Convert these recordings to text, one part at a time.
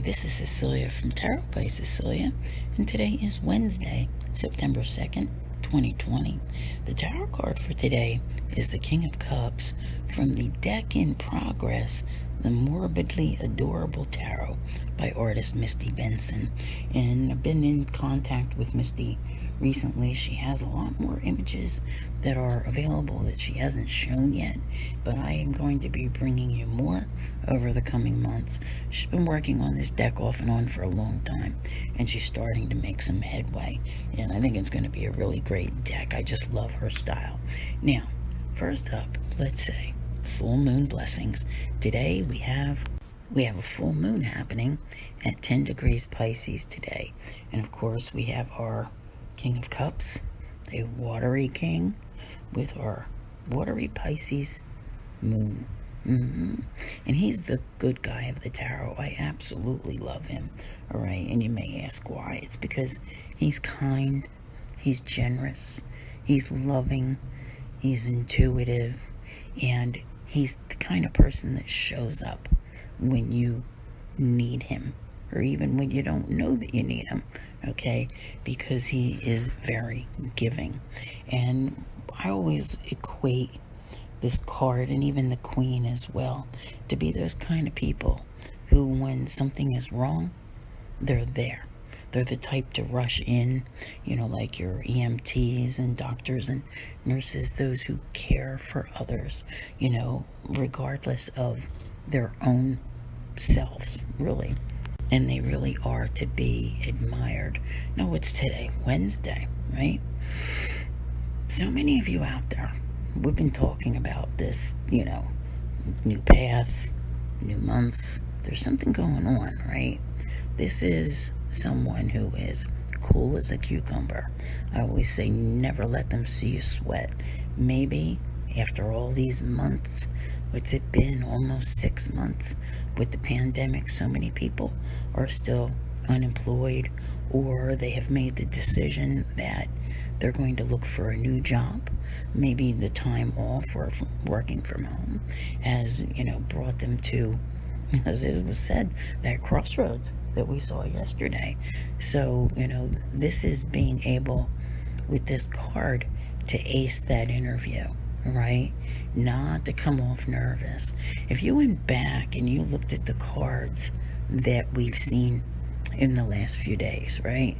this is Cecilia from Tarot by Cecilia, and today is Wednesday, September 2nd, 2020. The tarot card for today is the King of Cups from the deck in progress, the Morbidly Adorable Tarot by artist Misty Benson. And I've been in contact with Misty recently. She has a lot more images that are available that she hasn't shown yet, but I am going to be bringing you more over the coming months. She's been working on this deck off and on for a long time, and she's starting to make some headway, and I think it's going to be a really great deck. I just love her style. Now, first up, let's say full moon blessings. Today we have a full moon happening at 10 degrees Pisces today, and of course we have our King of Cups, a watery king, with our watery Pisces moon. And he's the good guy of the tarot. I absolutely love him. Alright, and you may ask why. It's because he's kind, he's generous, he's loving, he's intuitive, and he's the kind of person that shows up when you need him, or even when you don't know that you need him, okay? Because he is very giving. And I always equate this card, and even the Queen as well, to be those kind of people who, when something is wrong, they're there. They're the type to rush in, like your EMTs and doctors and nurses, those who care for others, regardless of their own selves, really. And they really are to be admired. Now, what's today? Wednesday, right? So many of you out there, we've been talking about this, new path, new month. There's something going on, right? This is someone who is cool as a cucumber. I always say never let them see you sweat. Maybe after all these months, what's it been, almost 6 months with the pandemic, so many people are still unemployed, or they have made the decision that they're going to look for a new job. Maybe the time off or working from home has, brought them to, as it was said, that crossroads that we saw yesterday. So, this is being able, with this card, to ace that interview, right? Not to come off nervous. If you went back and you looked at the cards that we've seen in the last few days, right?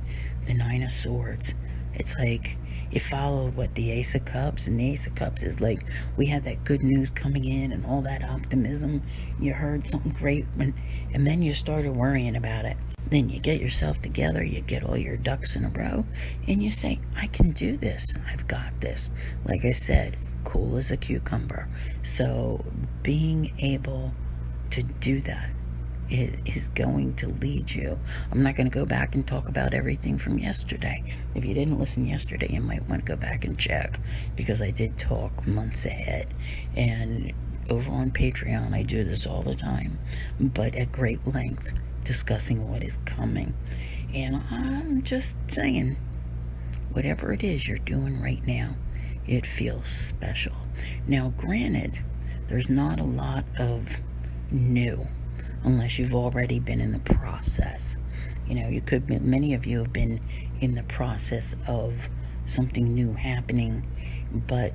The Nine of Swords. It's like it followed what the Ace of Cups, and the Ace of Cups is like we had that good news coming in and all that optimism. You heard something great, and then you started worrying about it. Then you get yourself together, you get all your ducks in a row, and you say, I can do this. I've got this. Like I said, cool as a cucumber. So being able to do that is going to lead you. I'm not going to go back and talk about everything from yesterday. If you didn't listen yesterday, you might want to go back and check, because I did talk months ahead. And over on Patreon, I do this all the time, but at great length, discussing what is coming. And I'm just saying, whatever it is you're doing right now, it feels special. Now, granted, there's not a lot of new, unless you've already been in the process. Many of you have been in the process of something new happening, but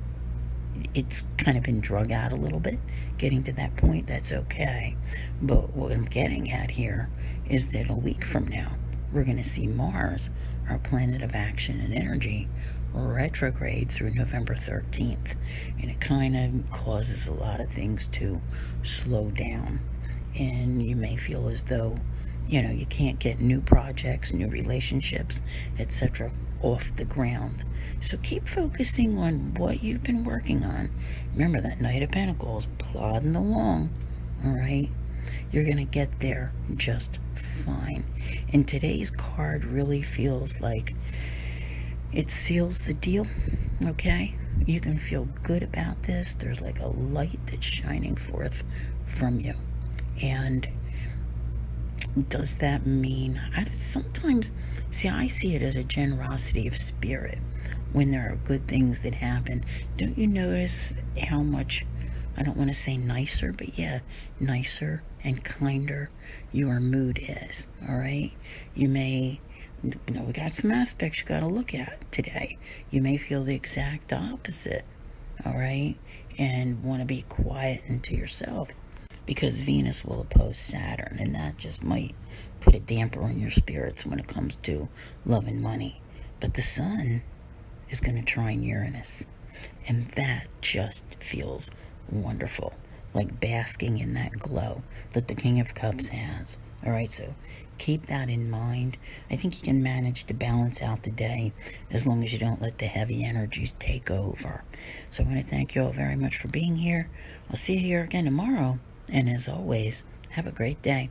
it's kind of been drug out a little bit. Getting to that point, that's okay. But what I'm getting at here is that a week from now, we're going to see Mars, our planet of action and energy, retrograde through November 13th. And it kind of causes a lot of things to slow down. And you may feel as though, you can't get new projects, new relationships, etc. off the ground. So keep focusing on what you've been working on. Remember that Knight of Pentacles, plodding along, all right? You're going to get there just fine. And today's card really feels like it seals the deal, okay? You can feel good about this. There's like a light that's shining forth from you. And does that mean, sometimes, I see it as a generosity of spirit when there are good things that happen. Don't you notice how much, I don't want to say nicer, but yeah, nicer and kinder your mood is. All right, you may, we got some aspects you got to look at today. You may feel the exact opposite, all right, and want to be quiet into yourself because Venus will oppose Saturn, and that just might put a damper on your spirits when it comes to love and money. But the sun is going to trine Uranus, and that just feels wonderful, like basking in that glow that the King of Cups has. All right, so keep that in mind. I think you can manage to balance out the day as long as you don't let the heavy energies take over. So I want to thank you all very much for being here. I'll see you here again tomorrow. And as always, have a great day.